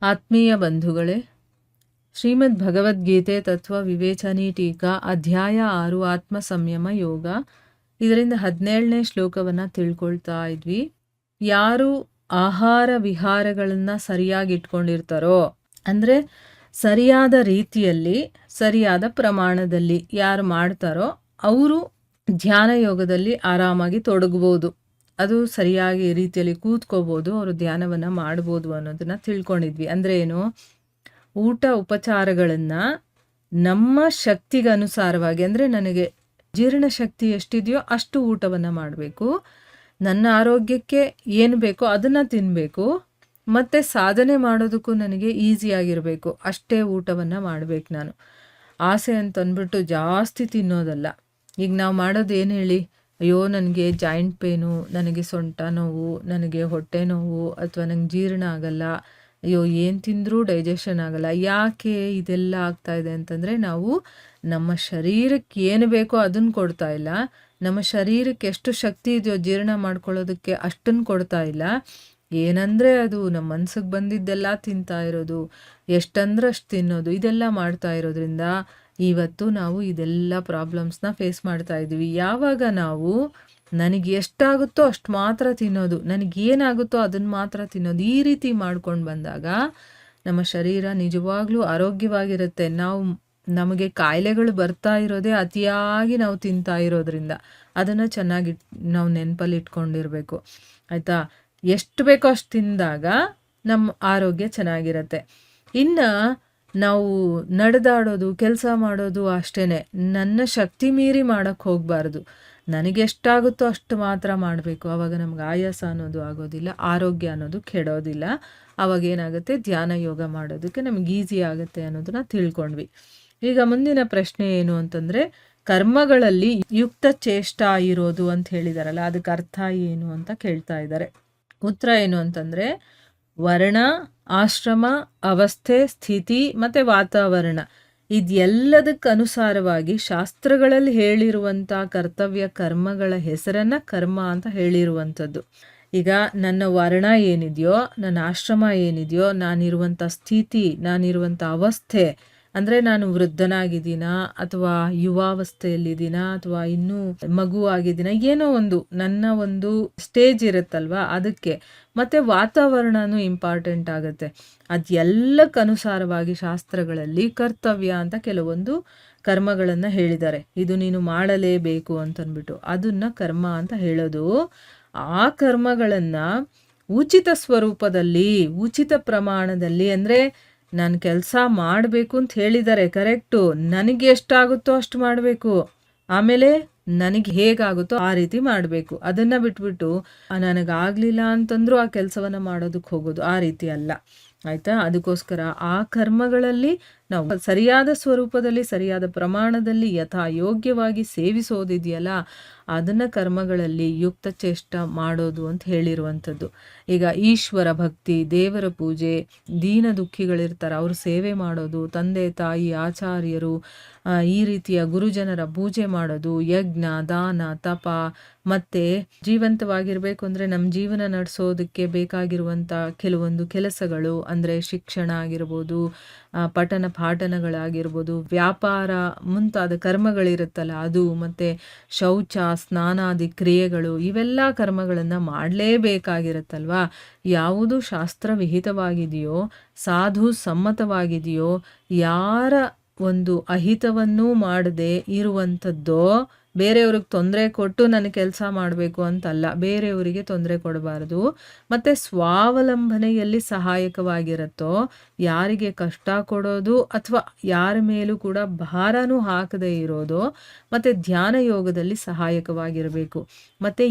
ಆತ್ಮೀಯ ಬಂಧುಗಳೇ, ಶ್ರೀಮದ್ ಭಗವದ್ಗೀತೆ ತತ್ವ ವಿವೇಚನಿ ಟೀಕಾ ಅಧ್ಯಾಯ 6 ಆತ್ಮ ಸಂಯಮ ಯೋಗ. ಇದರಿಂದ 17ನೇ ಶ್ಲೋಕವನ್ನು ತಿಳ್ಕೊಳ್ತಾ ಇದ್ವಿ. ಯಾರು ಆಹಾರ ವಿಹಾರಗಳನ್ನು ಸರಿಯಾಗಿ ಇಟ್ಕೊಂಡಿರ್ತಾರೋ, ಅಂದರೆ ಸರಿಯಾದ ರೀತಿಯಲ್ಲಿ ಸರಿಯಾದ ಪ್ರಮಾಣದಲ್ಲಿ ಯಾರು ಮಾಡ್ತಾರೋ ಅವರು ಧ್ಯಾನ ಯೋಗದಲ್ಲಿ ಆರಾಮಾಗಿ ತೊಡಗ್ಬೋದು. ಅದು ಸರಿಯಾಗಿ ರೀತಿಯಲ್ಲಿ ಕೂತ್ಕೋಬೋದು, ಅವರು ಧ್ಯಾನವನ್ನು ಮಾಡ್ಬೋದು ಅನ್ನೋದನ್ನ ತಿಳ್ಕೊಂಡಿದ್ವಿ. ಅಂದರೆ ಏನು, ಊಟ ಉಪಚಾರಗಳನ್ನು ನಮ್ಮ ಶಕ್ತಿಗೆ ಅನುಸಾರವಾಗಿ, ಅಂದರೆ ನನಗೆ ಜೀರ್ಣಶಕ್ತಿ ಎಷ್ಟಿದೆಯೋ ಅಷ್ಟು ಊಟವನ್ನು ಮಾಡಬೇಕು, ನನ್ನ ಆರೋಗ್ಯಕ್ಕೆ ಏನು ಬೇಕೋ ಅದನ್ನು ತಿನ್ನಬೇಕು, ಮತ್ತು ಸಾಧನೆ ಮಾಡೋದಕ್ಕೂ ನನಗೆ ಈಸಿಯಾಗಿರಬೇಕು ಅಷ್ಟೇ ಊಟವನ್ನು ಮಾಡಬೇಕು. ನಾನು ಆಸೆ ಅಂತಂದ್ಬಿಟ್ಟು ಜಾಸ್ತಿ ತಿನ್ನೋದಲ್ಲ. ಈಗ ನಾವು ಮಾಡೋದು ಏನು ಹೇಳಿ, ಅಯ್ಯೋ ನನಗೆ ಜಾಯಿಂಟ್ ಪೇನು, ನನಗೆ ಸೊಂಟ ನೋವು, ನನಗೆ ಹೊಟ್ಟೆ ನೋವು, ಅಥವಾ ನಂಗೆ ಜೀರ್ಣ ಆಗಲ್ಲ, ಅಯ್ಯೋ ಏನು ತಿಂದರೂ ಡೈಜೆಷನ್ ಆಗಲ್ಲ. ಯಾಕೆ ಇದೆಲ್ಲ ಆಗ್ತಾಯಿದೆ ಅಂತಂದರೆ, ನಾವು ನಮ್ಮ ಶರೀರಕ್ಕೆ ಏನು ಬೇಕೋ ಅದನ್ನು ಕೊಡ್ತಾ ಇಲ್ಲ, ನಮ್ಮ ಶರೀರಕ್ಕೆ ಎಷ್ಟು ಶಕ್ತಿ ಇದೆಯೋ ಜೀರ್ಣ ಮಾಡ್ಕೊಳ್ಳೋದಕ್ಕೆ ಅಷ್ಟನ್ನು ಕೊಡ್ತಾ ಇಲ್ಲ. ಏನಂದರೆ ಅದು ನಮ್ಮ ಮನ್ಸಿಗೆ ಬಂದಿದ್ದೆಲ್ಲ ತಿಂತಾ ಇರೋದು, ಎಷ್ಟಂದ್ರೆ ಅಷ್ಟು ತಿನ್ನೋದು, ಇದೆಲ್ಲ ಮಾಡ್ತಾ ಇರೋದ್ರಿಂದ ಇವತ್ತು ನಾವು ಇದೆಲ್ಲ ಪ್ರಾಬ್ಲಮ್ಸ್ನ ಫೇಸ್ ಮಾಡ್ತಾ ಇದ್ದೀವಿ. ಯಾವಾಗ ನಾವು ನನಗೆ ಎಷ್ಟಾಗುತ್ತೋ ಅಷ್ಟು ಮಾತ್ರ ತಿನ್ನೋದು, ನನಗೇನಾಗುತ್ತೋ ಅದನ್ನು ಮಾತ್ರ ತಿನ್ನೋದು, ಈ ರೀತಿ ಮಾಡ್ಕೊಂಡು ಬಂದಾಗ ನಮ್ಮ ಶರೀರ ನಿಜವಾಗ್ಲೂ ಆರೋಗ್ಯವಾಗಿರುತ್ತೆ. ನಮಗೆ ಕಾಯಿಲೆಗಳು ಬರ್ತಾ ಇರೋದೇ ಅತಿಯಾಗಿ ನಾವು ತಿಂತಾ ಇರೋದ್ರಿಂದ. ಅದನ್ನು ಚೆನ್ನಾಗಿ ನಾವು ನೆನಪಲ್ಲಿ ಇಟ್ಕೊಂಡಿರಬೇಕು, ಆಯಿತಾ. ಎಷ್ಟು ಬೇಕೋ ಅಷ್ಟು ತಿಂದಾಗ ನಮ್ಮ ಆರೋಗ್ಯ ಚೆನ್ನಾಗಿರುತ್ತೆ. ಇನ್ನು ನಾವು ನಡೆದಾಡೋದು, ಕೆಲಸ ಮಾಡೋದು ಅಷ್ಟೇ, ನನ್ನ ಶಕ್ತಿ ಮೀರಿ ಮಾಡೋಕ್ಕೆ ಹೋಗಬಾರ್ದು. ನನಗೆ ಎಷ್ಟಾಗುತ್ತೋ ಅಷ್ಟು ಮಾತ್ರ ಮಾಡಬೇಕು. ಆವಾಗ ನಮ್ಗೆ ಆಯಾಸ ಅನ್ನೋದು ಆಗೋದಿಲ್ಲ, ಆರೋಗ್ಯ ಅನ್ನೋದು ಕೆಡೋದಿಲ್ಲ. ಆವಾಗ ಏನಾಗುತ್ತೆ, ಧ್ಯಾನ ಯೋಗ ಮಾಡೋದಕ್ಕೆ ನಮ್ಗೆ ಈಸಿ ಆಗುತ್ತೆ ಅನ್ನೋದನ್ನ ತಿಳ್ಕೊಂಡ್ವಿ. ಈಗ ಮುಂದಿನ ಪ್ರಶ್ನೆ ಏನು ಅಂತಂದರೆ, ಕರ್ಮಗಳಲ್ಲಿ ಯುಕ್ತ ಚೇಷ್ಟ ಇರೋದು ಅಂತ ಹೇಳಿದಾರಲ್ಲ, ಅದಕ್ಕೆ ಅರ್ಥ ಏನು ಅಂತ ಕೇಳ್ತಾ ಇದ್ದಾರೆ. ಉತ್ತರ ಏನು ಅಂತಂದರೆ, ವರ್ಣ, ಆಶ್ರಮ, ಅವಸ್ಥೆ, ಸ್ಥಿತಿ ಮತ್ತು ವಾತಾವರಣ ಇದೆಲ್ಲದಕ್ಕೆ ಅನುಸಾರವಾಗಿ ಶಾಸ್ತ್ರಗಳಲ್ಲಿ ಹೇಳಿರುವಂಥ ಕರ್ತವ್ಯ ಕರ್ಮಗಳ ಹೆಸರನ್ನು ಕರ್ಮ ಅಂತ ಹೇಳಿರುವಂಥದ್ದು. ಈಗ ನನ್ನ ವರ್ಣ ಏನಿದೆಯೋ, ನನ್ನ ಆಶ್ರಮ ಏನಿದೆಯೋ, ನಾನಿರುವಂಥ ಸ್ಥಿತಿ, ನಾನಿರುವಂಥ ಅವಸ್ಥೆ, ಅಂದರೆ ನಾನು ವೃದ್ಧನಾಗಿದ್ದೀನಾ ಅಥವಾ ಯುವಾವಸ್ಥೆಯಲ್ಲಿದ್ದೀನಾ ಅಥವಾ ಇನ್ನೂ ಮಗು ಆಗಿದ್ದೀನ, ಏನೋ ಒಂದು ನನ್ನ ಒಂದು ಸ್ಟೇಜ್ ಇರುತ್ತಲ್ವ ಅದಕ್ಕೆ. ಮತ್ತು ವಾತಾವರಣನೂ ಇಂಪಾರ್ಟೆಂಟ್ ಆಗುತ್ತೆ. ಅದೆಲ್ಲಕ್ಕನುಸಾರವಾಗಿ ಶಾಸ್ತ್ರಗಳಲ್ಲಿ ಕರ್ತವ್ಯ ಅಂತ ಕೆಲವೊಂದು ಕರ್ಮಗಳನ್ನು ಹೇಳಿದ್ದಾರೆ. ಇದು ನೀನು ಮಾಡಲೇಬೇಕು ಅಂತಂದ್ಬಿಟ್ಟು ಅದನ್ನು ಕರ್ಮ ಅಂತ ಹೇಳೋದು. ಆ ಕರ್ಮಗಳನ್ನು ಉಚಿತ ಸ್ವರೂಪದಲ್ಲಿ, ಉಚಿತ ಪ್ರಮಾಣದಲ್ಲಿ, ಅಂದರೆ ನಾನು ಕೆಲಸ ಮಾಡಬೇಕು ಅಂತ ಹೇಳಿದ್ದಾರೆ, ಕರೆಕ್ಟು, ನನಗೆ ಎಷ್ಟಾಗುತ್ತೋ ಅಷ್ಟು ಮಾಡಬೇಕು, ಆಮೇಲೆ ನನಗೆ ಹೇಗಾಗುತ್ತೋ ಆ ರೀತಿ ಮಾಡಬೇಕು. ಅದನ್ನು ಬಿಟ್ಬಿಟ್ಟು ನನಗಾಗಲಿಲ್ಲ ಅಂತಂದ್ರೂ ಆ ಕೆಲಸವನ್ನು ಮಾಡೋದಕ್ಕೆ ಹೋಗೋದು, ಆ ರೀತಿ ಅಲ್ಲ, ಆಯಿತಾ. ಅದಕ್ಕೋಸ್ಕರ ಆ ಕರ್ಮಗಳಲ್ಲಿ ನಾವು ಸರಿಯಾದ ಸ್ವರೂಪದಲ್ಲಿ, ಸರಿಯಾದ ಪ್ರಮಾಣದಲ್ಲಿ, ಯಥಾ ಯೋಗ್ಯವಾಗಿ ಸೇವಿಸೋದಿದೆಯಲ್ಲ, ಅದನ್ನು ಕರ್ಮಗಳಲ್ಲಿ ಯುಕ್ತ ಚೇಷ್ಟ ಮಾಡೋದು ಅಂತ ಹೇಳಿರುವಂಥದ್ದು. ಈಗ ಈಶ್ವರ ಭಕ್ತಿ, ದೇವರ ಪೂಜೆ, ದೀನ ದುಃಖಿಗಳಿರ್ತಾರೆ ಅವ್ರ ಸೇವೆ ಮಾಡೋದು, ತಂದೆ ತಾಯಿ ಆಚಾರ್ಯರು, ಈ ರೀತಿಯ ಗುರುಜನರ ಪೂಜೆ ಮಾಡೋದು, ಯಜ್ಞ ದಾನ ತಪ, ಮತ್ತು ಜೀವಂತವಾಗಿರಬೇಕು ಅಂದರೆ ನಮ್ಮ ಜೀವನ ನಡೆಸೋದಕ್ಕೆ ಬೇಕಾಗಿರುವಂಥ ಕೆಲವೊಂದು ಕೆಲಸಗಳು, ಅಂದರೆ ಶಿಕ್ಷಣ ಆಗಿರ್ಬೋದು, ಪಠನ ಪಾಠನಗಳಾಗಿರ್ಬೋದು, ವ್ಯಾಪಾರ ಮುಂತಾದ ಕರ್ಮಗಳಿರುತ್ತಲ್ಲ ಅದು, ಮತ್ತು ಶೌಚ, ಸ್ನಾನಾದಿ ಕ್ರಿಯೆಗಳು, ಇವೆಲ್ಲ ಕರ್ಮಗಳನ್ನು ಮಾಡಲೇಬೇಕಾಗಿರುತ್ತಲ್ವ. ಯಾವುದು ಶಾಸ್ತ್ರ ವಿಹಿತವಾಗಿದೆಯೋ, ಸಾಧು ಸಮ್ಮತವಾಗಿದೆಯೋ, ಯಾರ ಒಂದು ಅಹಿತವನ್ನೂ ಮಾಡದೆ ಇರುವಂಥದ್ದೋ, ಬೇರೆಯವ್ರಿಗೆ ತೊಂದರೆ ಕೊಟ್ಟು ನನಗೆ ಕೆಲಸ ಮಾಡಬೇಕು ಅಂತಲ್ಲ, ಬೇರೆಯವರಿಗೆ ತೊಂದರೆ ಕೊಡಬಾರ್ದು, ಮತ್ತು ಸ್ವಾವಲಂಬನೆಯಲ್ಲಿ ಸಹಾಯಕವಾಗಿರುತ್ತೋ, ಯಾರಿಗೆ ಕಷ್ಟ ಕೊಡೋದು ಅಥವಾ ಯಾರ ಮೇಲೂ ಕೂಡ ಭಾರನೂ ಹಾಕದೇ ಇರೋದು, ಮತ್ತು ಧ್ಯಾನ ಯೋಗದಲ್ಲಿ ಸಹಾಯಕವಾಗಿರಬೇಕು. ಮತ್ತು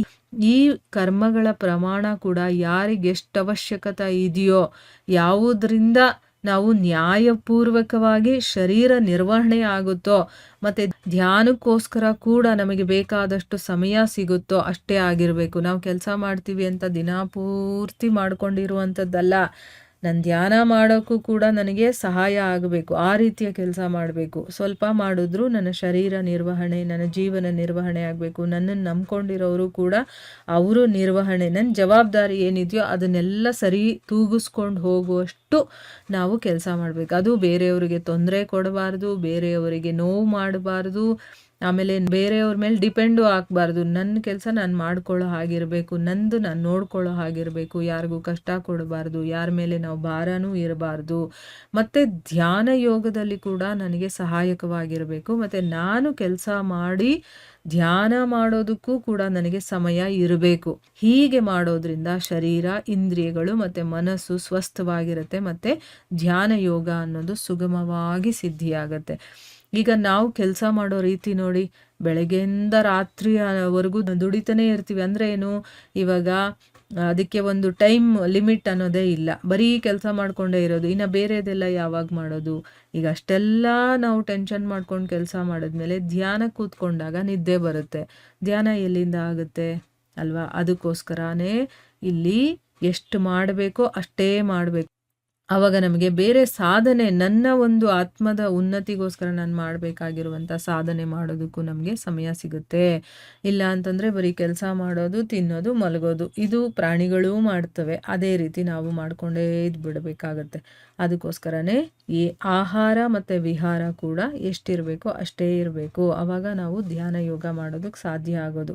ಈ ಕರ್ಮಗಳ ಪ್ರಮಾಣ ಕೂಡ ಯಾರಿಗೆ ಎಷ್ಟು ಅವಶ್ಯಕತೆ ಇದೆಯೋ, ಯಾವುದರಿಂದ ನಾವು ನ್ಯಾಯಪೂರ್ವಕವಾಗಿ ಶರೀರ ನಿರ್ವಹಣೆ ಆಗುತ್ತೋ, ಮತ್ತು ಧ್ಯಾನಕ್ಕೋಸ್ಕರ ಕೂಡ ನಮಗೆ ಬೇಕಾದಷ್ಟು ಸಮಯ ಸಿಗುತ್ತೋ ಅಷ್ಟೇ ಆಗಿರಬೇಕು. ನಾವು ಕೆಲಸ ಮಾಡ್ತೀವಿ ಅಂತ ದಿನ ಪೂರ್ತಿ ಮಾಡ್ಕೊಂಡಿರುವಂಥದ್ದಲ್ಲ. ನಾನು ಧ್ಯಾನ ಮಾಡೋಕ್ಕೂ ಕೂಡ ನನಗೆ ಸಹಾಯ ಆಗಬೇಕು. ಆ ರೀತಿಯ ಕೆಲಸ ಮಾಡಬೇಕು. ಸ್ವಲ್ಪ ಮಾಡಿದ್ರೂ ನನ್ನ ಶರೀರ ನಿರ್ವಹಣೆ, ನನ್ನ ಜೀವನ ನಿರ್ವಹಣೆ ಆಗಬೇಕು. ನನ್ನನ್ನು ನಂಬ್ಕೊಂಡಿರೋರು ಕೂಡ ಅವರು ನಿರ್ವಹಣೆ, ನನ್ನ ಜವಾಬ್ದಾರಿ ಏನಿದೆಯೋ ಅದನ್ನೆಲ್ಲ ಸರಿ ತೂಗಿಸ್ಕೊಂಡು ಹೋಗುವಷ್ಟು ನಾವು ಕೆಲಸ ಮಾಡಬೇಕು. ಅದು ಬೇರೆಯವರಿಗೆ ತೊಂದರೆ ಕೊಡಬಾರ್ದು, ಬೇರೆಯವರಿಗೆ ನೋವು ಮಾಡಬಾರ್ದು, ಆಮೇಲೆ ಬೇರೆಯವ್ರ ಮೇಲೆ ಡಿಪೆಂಡು ಆಗಬಾರ್ದು. ನನ್ನ ಕೆಲಸ ನಾನು ಮಾಡ್ಕೊಳ್ಳೋ ಹಾಗಿರಬೇಕು, ನಂದು ನಾನು ನೋಡ್ಕೊಳ್ಳೋ ಹಾಗಿರಬೇಕು, ಯಾರಿಗೂ ಕಷ್ಟ ಕೊಡಬಾರ್ದು, ಯಾರ ಮೇಲೆ ನಾವು ಭಾರನೂ ಇರಬಾರ್ದು. ಮತ್ತು ಧ್ಯಾನ ಯೋಗದಲ್ಲಿ ಕೂಡ ನನಗೆ ಸಹಾಯಕವಾಗಿರಬೇಕು. ಮತ್ತು ನಾನು ಕೆಲಸ ಮಾಡಿ ಧ್ಯಾನ ಮಾಡೋದಕ್ಕೂ ಕೂಡ ನನಗೆ ಸಮಯ ಇರಬೇಕು. ಹೀಗೆ ಮಾಡೋದ್ರಿಂದ ಶರೀರ, ಇಂದ್ರಿಯಗಳು ಮತ್ತು ಮನಸ್ಸು ಸ್ವಸ್ಥವಾಗಿರುತ್ತೆ. ಮತ್ತು ಧ್ಯಾನ ಯೋಗ ಅನ್ನೋದು ಸುಗಮವಾಗಿ ಸಿದ್ಧಿಯಾಗತ್ತೆ. ಈಗ ನಾವು ಕೆಲಸ ಮಾಡೋ ರೀತಿ ನೋಡಿ, ಬೆಳಗ್ಗೆಯಿಂದ ರಾತ್ರಿವರೆಗೂ ದುಡಿತಾನೇ ಇರ್ತೀವಿ. ಅಂದರೆ ಏನು, ಇವಾಗ ಅದಕ್ಕೆ ಒಂದು ಟೈಮ್ ಲಿಮಿಟ್ ಅನ್ನೋದೇ ಇಲ್ಲ. ಬರೀ ಕೆಲಸ ಮಾಡಿಕೊಂಡೇ ಇರೋದು. ಇನ್ನು ಬೇರೆದೆಲ್ಲ ಯಾವಾಗ ಮಾಡೋದು? ಈಗ ಅಷ್ಟೆಲ್ಲ ನಾವು ಟೆನ್ಷನ್ ಮಾಡ್ಕೊಂಡು ಕೆಲಸ ಮಾಡಿದ್ಮೇಲೆ ಧ್ಯಾನ ಕೂತ್ಕೊಂಡಾಗ ನಿದ್ದೆ ಬರುತ್ತೆ. ಧ್ಯಾನ ಎಲ್ಲಿಂದ ಆಗುತ್ತೆ ಅಲ್ವಾ? ಅದಕ್ಕೋಸ್ಕರನೇ ಇಲ್ಲಿ ಎಷ್ಟು ಮಾಡಬೇಕೋ ಅಷ್ಟೇ ಮಾಡಬೇಕು. ಆವಾಗ ನಮಗೆ ಬೇರೆ ಸಾಧನೆ, ನನ್ನ ಒಂದು ಆತ್ಮದ ಉನ್ನತಿಗೋಸ್ಕರ ನಾನು ಮಾಡಬೇಕಾಗಿರುವಂಥ ಸಾಧನೆ ಮಾಡೋದಕ್ಕೂ ನಮಗೆ ಸಮಯ ಸಿಗುತ್ತೆ. ಇಲ್ಲ ಅಂತಂದರೆ ಬರೀ ಕೆಲಸ ಮಾಡೋದು, ತಿನ್ನೋದು, ಮಲಗೋದು, ಇದು ಪ್ರಾಣಿಗಳೂ ಮಾಡ್ತವೆ. ಅದೇ ರೀತಿ ನಾವು ಮಾಡಿಕೊಂಡೇ ಬಿಡಬೇಕಾಗತ್ತೆ. ಅದಕ್ಕೋಸ್ಕರನೇ ಈ ಆಹಾರ ಮತ್ತು ವಿಹಾರ ಕೂಡ ಎಷ್ಟಿರಬೇಕೋ ಅಷ್ಟೇ ಇರಬೇಕು. ಆವಾಗ ನಾವು ಧ್ಯಾನ ಯೋಗ ಮಾಡೋದಕ್ಕೆ ಸಾಧ್ಯ ಆಗೋದು.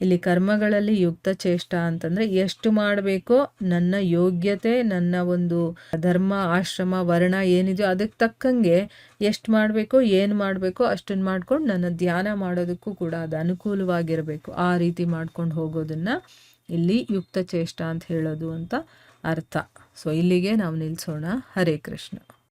ಇಲ್ಲಿ ಕರ್ಮಗಳಲ್ಲಿ ಯುಕ್ತ ಚೇಷ್ಟ ಅಂತಂದರೆ ಎಷ್ಟು ಮಾಡಬೇಕೋ, ನನ್ನ ಯೋಗ್ಯತೆ, ನನ್ನ ಒಂದು ಧರ್ಮ, ಆಶ್ರಮ, ವರ್ಣ ಏನಿದೆಯೋ ಅದಕ್ಕೆ ತಕ್ಕಂಗೆ ಎಷ್ಟು ಮಾಡಬೇಕೋ, ಏನು ಮಾಡಬೇಕೋ ಅಷ್ಟನ್ನು ಮಾಡ್ಕೊಂಡು ನನ್ನ ಧ್ಯಾನ ಮಾಡೋದಕ್ಕೂ ಕೂಡ ಅದು ಅನುಕೂಲವಾಗಿರಬೇಕು. ಆ ರೀತಿ ಮಾಡ್ಕೊಂಡು ಹೋಗೋದನ್ನು ಇಲ್ಲಿ ಯುಕ್ತ ಚೇಷ್ಟ ಅಂತ ಹೇಳೋದು ಅಂತ ಅರ್ಥ. ಸೊ ಇಲ್ಲಿಗೆ ನಾವು ನಿಲ್ಲಿಸೋಣ. ಹರೇ ಕೃಷ್ಣ.